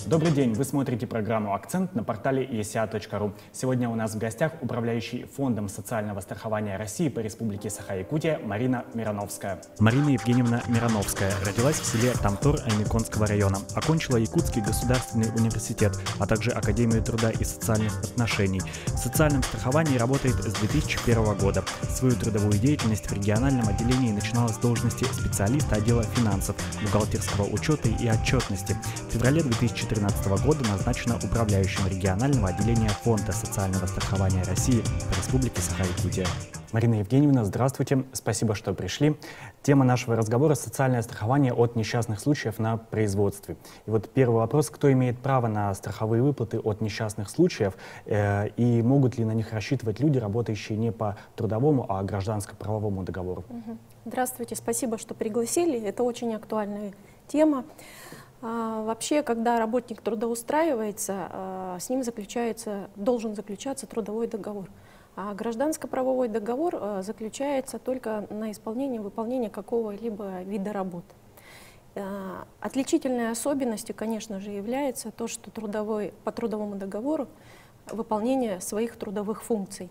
Добрый день, вы смотрите программу «Акцент» на портале esia.ru. Сегодня у нас в гостях управляющий Фондом социального страхования России по Республике Саха-Якутия Марина Мироновская. Марина Евгеньевна Мироновская родилась в селе Тамтор Аймяконского района, окончила Якутский государственный университет, а также Академию труда и социальных отношений. В социальном страховании работает с 2001 года. Свою трудовую деятельность в региональном отделении начинала с должности специалиста отдела финансов, бухгалтерского учета и отчетности. В феврале 2013 года назначена управляющим регионального отделения Фонда социального страхования России по Республике Саха-Якутия. Марина Евгеньевна, здравствуйте. Спасибо, что пришли. Тема нашего разговора — социальное страхование от несчастных случаев на производстве. И вот первый вопрос: кто имеет право на страховые выплаты от несчастных случаев и могут ли на них рассчитывать люди, работающие не по трудовому, а гражданско-правовому договору? Здравствуйте, спасибо, что пригласили. Это очень актуальная тема. Вообще, когда работник трудоустраивается, с ним должен заключаться трудовой договор. А гражданско-правовой договор заключается только на выполнение какого-либо вида работ. Отличительной особенностью, конечно же, является то, что по трудовому договору выполнение своих трудовых функций.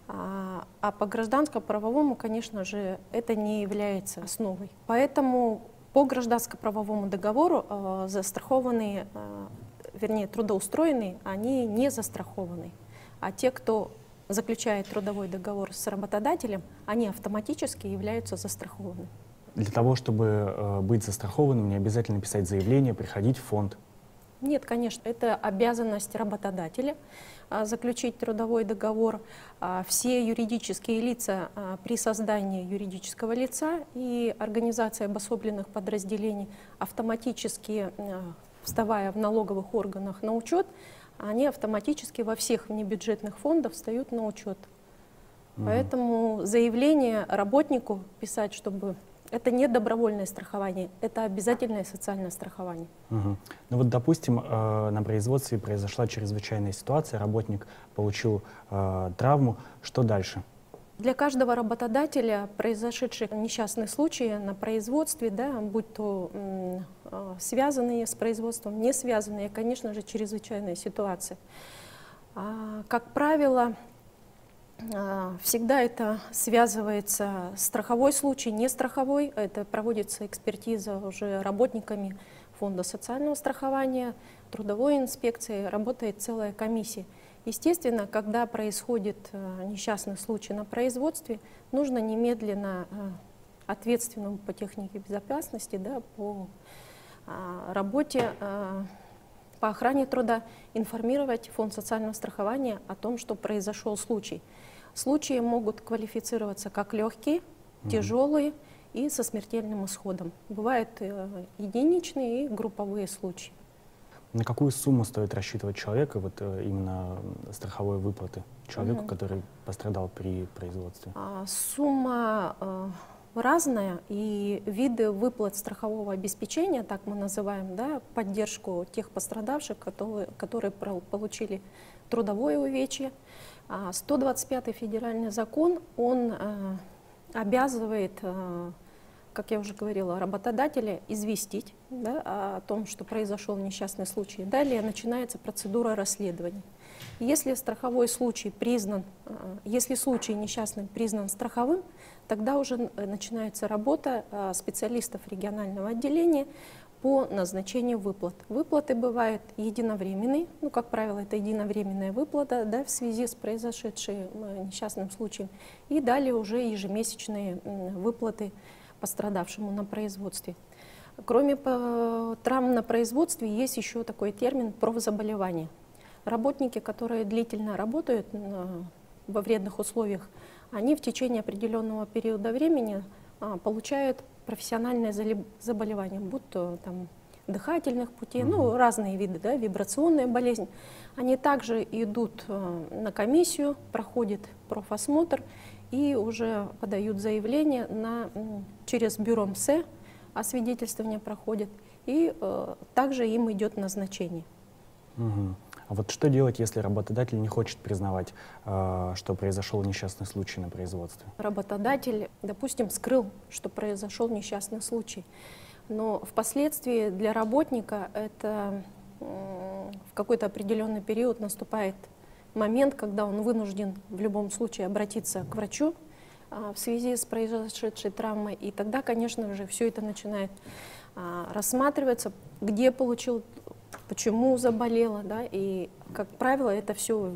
А по гражданско-правовому, конечно же, это не является основой. Поэтому по гражданско-правовому договору застрахованные, вернее, трудоустроенные, они не застрахованы. А те, кто заключает трудовой договор с работодателем, они автоматически являются застрахованными. Для того, чтобы быть застрахованным, не обязательно писать заявление, приходить в фонд? Нет, конечно, это обязанность работодателя заключить трудовой договор. Все юридические лица при создании юридического лица и организации обособленных подразделений автоматически, вставая в налоговых органах на учет, они автоматически во всех внебюджетных фондах встают на учет. Поэтому заявление работнику писать, чтобы... Это не добровольное страхование, это обязательное социальное страхование. Ну вот, допустим, на производстве произошла чрезвычайная ситуация, работник получил травму. Что дальше? Для каждого работодателя произошедшие несчастные случаи на производстве, да, будь то связанные с производством, не связанные, конечно же, чрезвычайная ситуация. Как правило, всегда это связывается страховой случай, не страховой. Это проводится экспертиза уже работниками Фонда социального страхования, трудовой инспекции, работает целая комиссия. Естественно, когда происходит несчастный случай на производстве, нужно немедленно ответственному по технике безопасности, да, по работе, по охране труда информировать Фонд социального страхования о том, что произошел случай. Случаи могут квалифицироваться как легкие, тяжелые и со смертельным исходом. Бывают единичные и групповые случаи. На какую сумму стоит рассчитывать человека, вот именно страховой выплаты человеку, который пострадал при производстве? Сумма разная, и виды выплат страхового обеспечения, так мы называем, да, поддержку тех пострадавших, которые получили трудовое увечье. 125-й федеральный закон, он обязывает, как я уже говорила, работодателя известить, да, о том, что произошел несчастный случай. Далее начинается процедура расследования. Если страховой случай признан, если случай несчастный признан страховым, тогда уже начинается работа специалистов регионального отделения по назначению выплат. Выплаты бывают единовременные, ну, как правило, это единовременная выплата, да, в связи с произошедшим несчастным случаем, и далее уже ежемесячные выплаты пострадавшему на производстве. Кроме травм на производстве, есть еще такой термин профзаболевания. Работники, которые длительно работают во вредных условиях, они в течение определенного периода времени получают профессиональные заболевания, будь то там дыхательных путей, ну, разные виды, да, вибрационная болезнь. Они также идут на комиссию, проходят профосмотр и уже подают заявление через бюро МСЭ, освидетельствование проходит, и также им идет назначение. А вот что делать, если работодатель не хочет признавать, что произошел несчастный случай на производстве? Работодатель, допустим, скрыл, что произошел несчастный случай, но впоследствии для работника это в какой-то определенный период наступает момент, когда он вынужден в любом случае обратиться к врачу в связи с произошедшей травмой, и тогда, конечно же, все это начинает рассматриваться, где получил, почему заболела, да, и, как правило, это все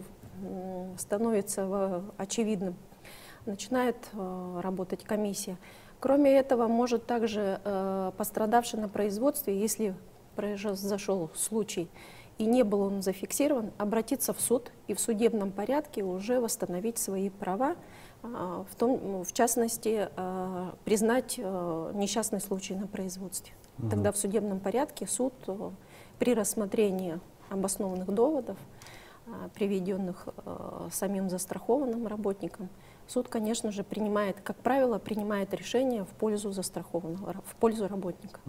становится очевидным. Начинает работать комиссия. Кроме этого, может также пострадавший на производстве, если произошел случай и не был он зафиксирован, обратиться в суд и в судебном порядке уже восстановить свои права, в частности, признать несчастный случай на производстве. Тогда в судебном порядке суд при рассмотрении обоснованных доводов, приведенных самим застрахованным работником, суд, конечно же, принимает, как правило, принимает решение в пользу застрахованного, в пользу работника.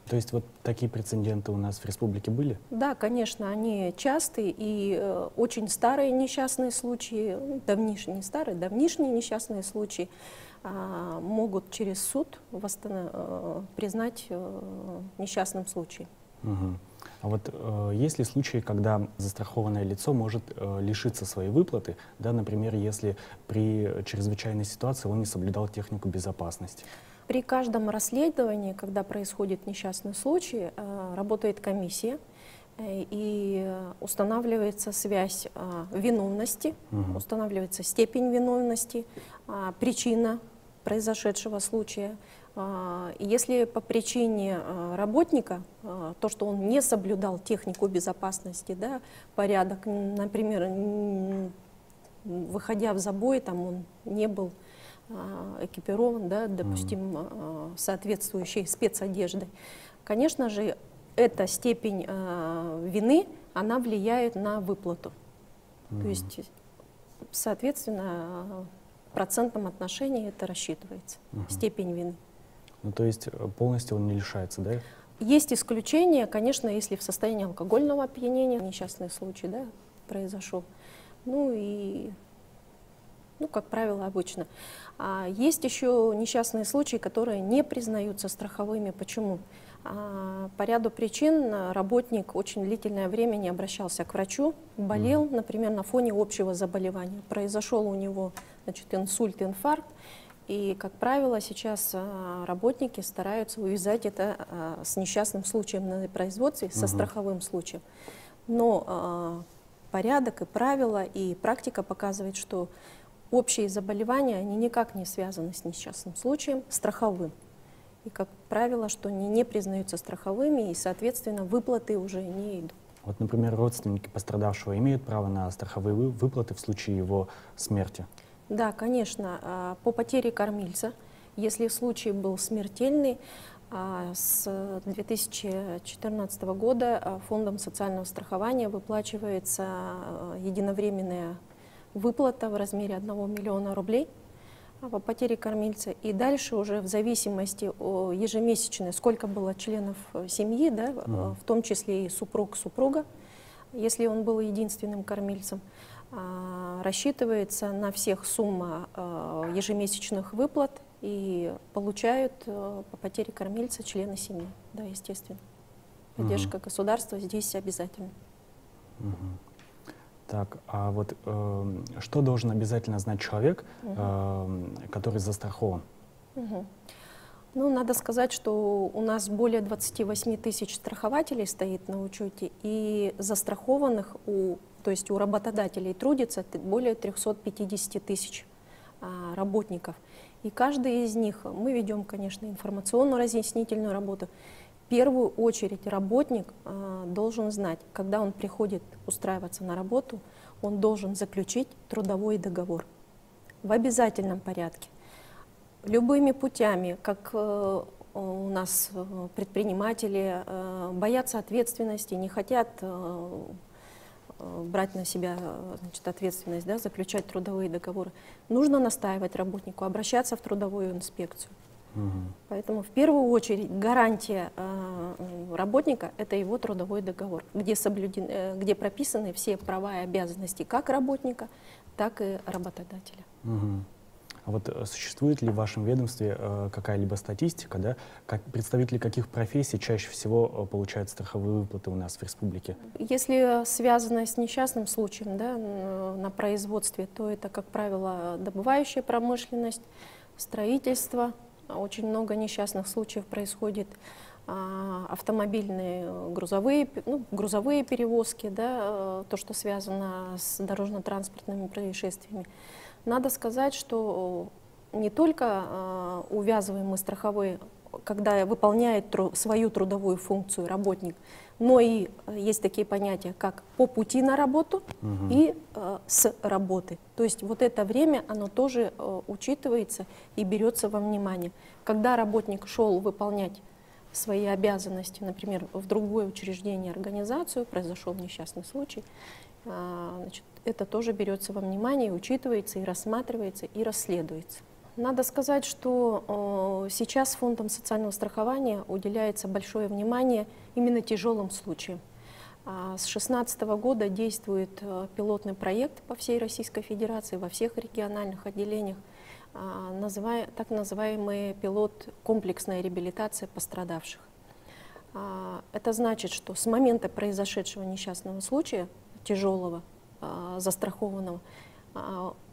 То есть вот такие прецеденты у нас в республике были? Да, конечно, они частые и очень старые несчастные случаи, давнишние, не старые, давнишние несчастные случаи могут через суд признать несчастным случаем. А вот есть ли случаи, когда застрахованное лицо может лишиться своей выплаты, да, например, если при чрезвычайной ситуации он не соблюдал технику безопасности? При каждом расследовании, когда происходит несчастный случай, работает комиссия и устанавливается связь виновности, устанавливается степень виновности, причина произошедшего случая. Если по причине работника, то, что он не соблюдал технику безопасности, да, порядок, например, выходя в забой, там он не был экипирован, да, допустим, соответствующей спецодеждой, конечно же, эта степень вины, она влияет на выплату. То есть, соответственно, в процентном отношении это рассчитывается, степень вины. Ну, то есть полностью он не лишается, да? Есть исключения, конечно, если в состоянии алкогольного опьянения несчастный случай, да, произошел. Как правило, обычно. А есть еще несчастные случаи, которые не признаются страховыми. Почему? По ряду причин работник очень длительное время не обращался к врачу, болел, например, на фоне общего заболевания. Произошел у него, значит, инсульт, инфаркт. И, как правило, сейчас работники стараются увязать это с несчастным случаем на производстве, со страховым случаем. Но порядок и правила, и практика показывает, что общие заболевания, они никак не связаны с несчастным случаем, страховым. И, как правило, что они не признаются страховыми, и, соответственно, выплаты уже не идут. Вот, например, родственники пострадавшего имеют право на страховые выплаты в случае его смерти? Да, конечно, по потере кормильца, если случай был смертельный, с 2014 года Фондом социального страхования выплачивается единовременная выплата в размере 1 миллиона рублей по потере кормильца. И дальше уже в зависимости от ежемесячной, сколько было членов семьи, да, в том числе и супруг, супруга, если он был единственным кормильцем, рассчитывается на всех сумма ежемесячных выплат и получают по потере кормильца члены семьи. Да, естественно. Поддержка государства здесь обязательно. Так, а вот что должен обязательно знать человек, который застрахован? Ну, надо сказать, что у нас более 28 тысяч страхователей стоит на учете, и застрахованных, то есть у работодателей трудится более 350 тысяч работников. И каждый из них, мы ведем, конечно, информационную разъяснительную работу. В первую очередь работник должен знать, когда он приходит устраиваться на работу, он должен заключить трудовой договор в обязательном порядке. Любыми путями, как у нас предприниматели боятся ответственности, не хотят брать на себя, значит, ответственность, да, заключать трудовые договоры. Нужно настаивать работнику, обращаться в трудовую инспекцию. Поэтому в первую очередь гарантия работника — это его трудовой договор, где прописаны все права и обязанности как работника, так и работодателя. А вот существует ли в вашем ведомстве какая-либо статистика, да, как представители каких профессий чаще всего получают страховые выплаты у нас в республике? Если связано с несчастным случаем, да, на производстве, то это, как правило, добывающая промышленность, строительство. Очень много несчастных случаев происходит, автомобильные, грузовые перевозки, да, то, что связано с дорожно-транспортными происшествиями. Надо сказать, что не только увязываем мы страховые, когда выполняет свою трудовую функцию работник, но и есть такие понятия, как по пути на работу и с работы. То есть вот это время, оно тоже учитывается и берется во внимание. Когда работник шел выполнять свои обязанности, например, в другое учреждение, организацию, произошел несчастный случай, значит, это тоже берется во внимание, учитывается, и рассматривается, и расследуется. Надо сказать, что сейчас Фондом социального страхования уделяется большое внимание именно тяжелым случаям. С 2016 года действует пилотный проект по всей Российской Федерации, во всех региональных отделениях, так называемый пилот «Комплексная реабилитация пострадавших». Это значит, что с момента произошедшего несчастного случая, тяжелого, застрахованного,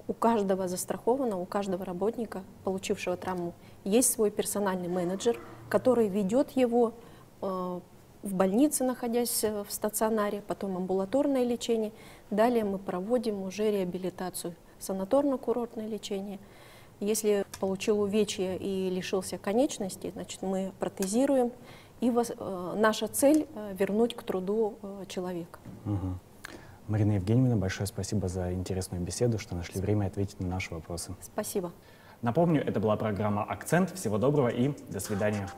у каждого застрахованного, у каждого работника, получившего травму, есть свой персональный менеджер, который ведет его в больнице, находясь в стационаре, потом амбулаторное лечение. Далее мы проводим уже реабилитацию, санаторно-курортное лечение. Если получил увечья и лишился конечности, значит, мы протезируем. И наша цель — вернуть к труду человека. Марина Евгеньевна, большое спасибо за интересную беседу, что нашли время ответить на наши вопросы. Спасибо. Напомню, это была программа «Акцент». Всего доброго и до свидания.